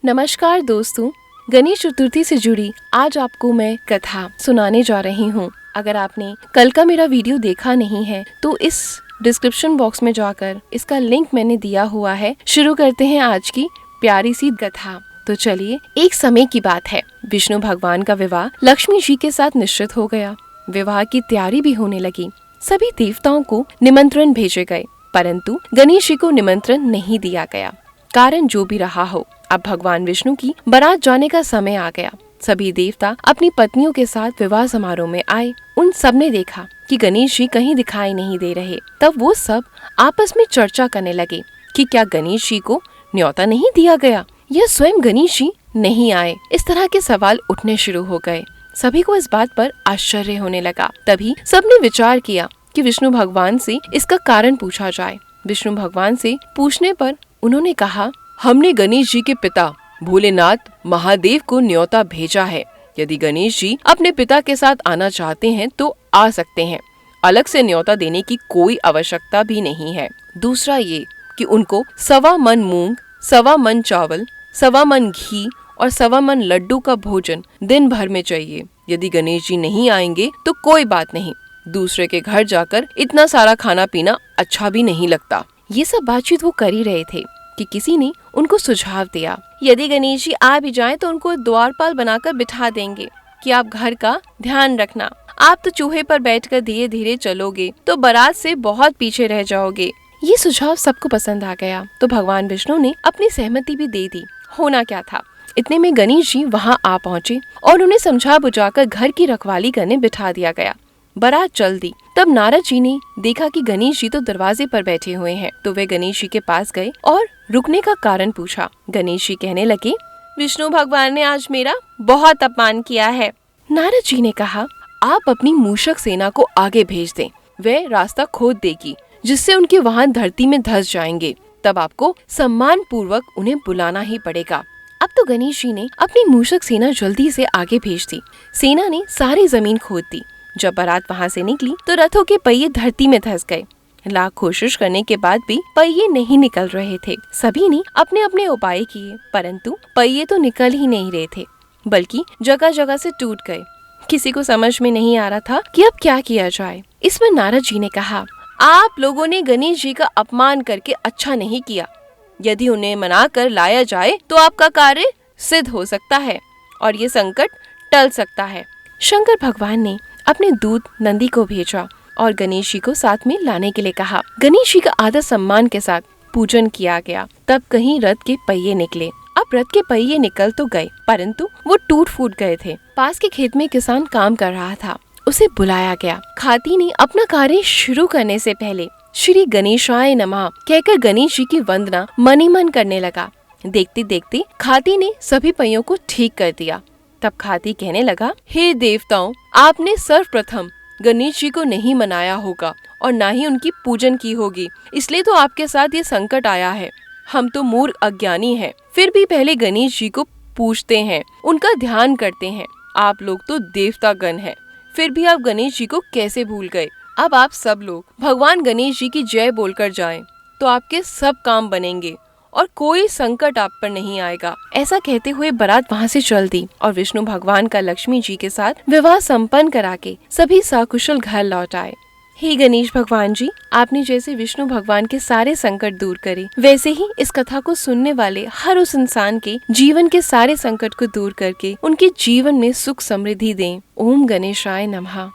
नमस्कार दोस्तों, गणेश चतुर्थी से जुड़ी आज आपको मैं कथा सुनाने जा रही हूँ। अगर आपने कल का मेरा वीडियो देखा नहीं है तो इस डिस्क्रिप्शन बॉक्स में जाकर इसका लिंक मैंने दिया हुआ है। शुरू करते हैं आज की प्यारी सी कथा। तो चलिए, एक समय की बात है। विष्णु भगवान का विवाह लक्ष्मी जी के साथ निश्चित हो गया। विवाह की तैयारी भी होने लगी। सभी देवताओं को निमंत्रण भेजे गए, परंतु गणेश जी को निमंत्रण नहीं दिया गया। कारण जो भी रहा हो, अब भगवान विष्णु की बारात जाने का समय आ गया। सभी देवता अपनी पत्नियों के साथ विवाह समारोह में आए। उन सब ने देखा कि गणेश जी कहीं दिखाई नहीं दे रहे। तब वो सब आपस में चर्चा करने लगे कि क्या गणेश जी को न्योता नहीं दिया गया या स्वयं गणेश जी नहीं आए। इस तरह के सवाल उठने शुरू हो गए। सभी को इस बात पर आश्चर्य होने लगा। तभी सबने विचार किया कि विष्णु भगवान से इसका कारण पूछा जाए। विष्णु भगवान से पूछने पर उन्होंने कहा, हमने गणेश जी के पिता भोलेनाथ महादेव को न्योता भेजा है। यदि गणेश जी अपने पिता के साथ आना चाहते हैं तो आ सकते हैं। अलग से न्योता देने की कोई आवश्यकता भी नहीं है। दूसरा ये कि उनको 1.25 मन मूंग, 1.25 मन चावल, 1.25 मन घी और 1.25 मन लड्डू का भोजन दिन भर में चाहिए। यदि गणेश जी नहीं आएंगे तो कोई बात नहीं। दूसरे के घर जाकर इतना सारा खाना पीना अच्छा भी नहीं लगता। ये सब बातचीत वो कर ही रहे थे कि किसी ने उनको सुझाव दिया, यदि गणेश जी आ भी जाएं तो उनको द्वारपाल बनाकर बिठा देंगे कि आप घर का ध्यान रखना। आप तो चूहे पर बैठकर धीरे धीरे चलोगे तो बारात से बहुत पीछे रह जाओगे। ये सुझाव सबको पसंद आ गया तो भगवान विष्णु ने अपनी सहमति भी दे दी। होना क्या था, इतने में गणेश जी वहाँ आ पहुँचे और उन्हें समझा बुझाकर घर की रखवाली करने बिठा दिया गया। बारात चल दी। तब नारद जी ने देखा कि गणेश जी तो दरवाजे पर बैठे हुए हैं, तो वे गणेश जी के पास गए और रुकने का कारण पूछा। गणेश जी कहने लगे, विष्णु भगवान ने आज मेरा बहुत अपमान किया है। नारद जी ने कहा, आप अपनी मूषक सेना को आगे भेज दें। वे रास्ता खोद देगी जिससे उनके वाहन धरती में धंस जाएंगे। तब आपको सम्मान पूर्वक उन्हें बुलाना ही पड़ेगा। अब तो गणेश जी ने अपनी मूषक सेना जल्दी से आगे भेज दी। सेना ने सारी जमीन खोद दी। जब बारात वहाँ से निकली तो रथों के पहिए धरती में धंस गए। लाख कोशिश करने के बाद भी पहिए नहीं निकल रहे थे। सभी ने अपने अपने उपाय किए, परंतु पहिए तो निकल ही नहीं रहे थे, बल्कि जगह जगह से टूट गए। किसी को समझ में नहीं आ रहा था कि अब क्या किया जाए। इस पर नारद जी ने कहा, आप लोगों ने गणेश जी का अपमान करके अच्छा नहीं किया। यदि उन्हें मना कर लाया जाए तो आपका कार्य सिद्ध हो सकता है और ये संकट टल सकता है। शंकर भगवान ने अपने दूत नंदी को भेजा और गणेश जी को साथ में लाने के लिए कहा। गणेश जी का आदर सम्मान के साथ पूजन किया गया। तब कहीं रथ के पहिए निकले। अब रथ के पहिए निकल तो गए, परंतु वो टूट फूट गए थे। पास के खेत में किसान काम कर रहा था, उसे बुलाया गया। खाती ने अपना कार्य शुरू करने से पहले श्री गणेशाय नमः कहकर गणेश जी की वंदना मन ही मन करने लगा। देखते देखते खाती ने सभी पहियों को ठीक कर दिया। तब खाती कहने लगा, हे देवताओं, आपने सर्वप्रथम गणेश जी को नहीं मनाया होगा और ना ही उनकी पूजन की होगी, इसलिए तो आपके साथ ये संकट आया है। हम तो मूर्ख अज्ञानी हैं, फिर भी पहले गणेश जी को पूजते हैं, उनका ध्यान करते हैं। आप लोग तो देवता गण हैं, फिर भी आप गणेश जी को कैसे भूल गए। अब आप सब लोग भगवान गणेश जी की जय बोलकर जाएं, तो आपके सब काम बनेंगे और कोई संकट आप पर नहीं आएगा। ऐसा कहते हुए बारात वहाँ से चल दी और विष्णु भगवान का लक्ष्मी जी के साथ विवाह संपन्न करा के सभी सकुशल घर लौट आए। हे गणेश भगवान जी, आपने जैसे विष्णु भगवान के सारे संकट दूर करे, वैसे ही इस कथा को सुनने वाले हर उस इंसान के जीवन के सारे संकट को दूर करके उनके जीवन में सुख समृद्धि दें। ओम गणेशाय नमः।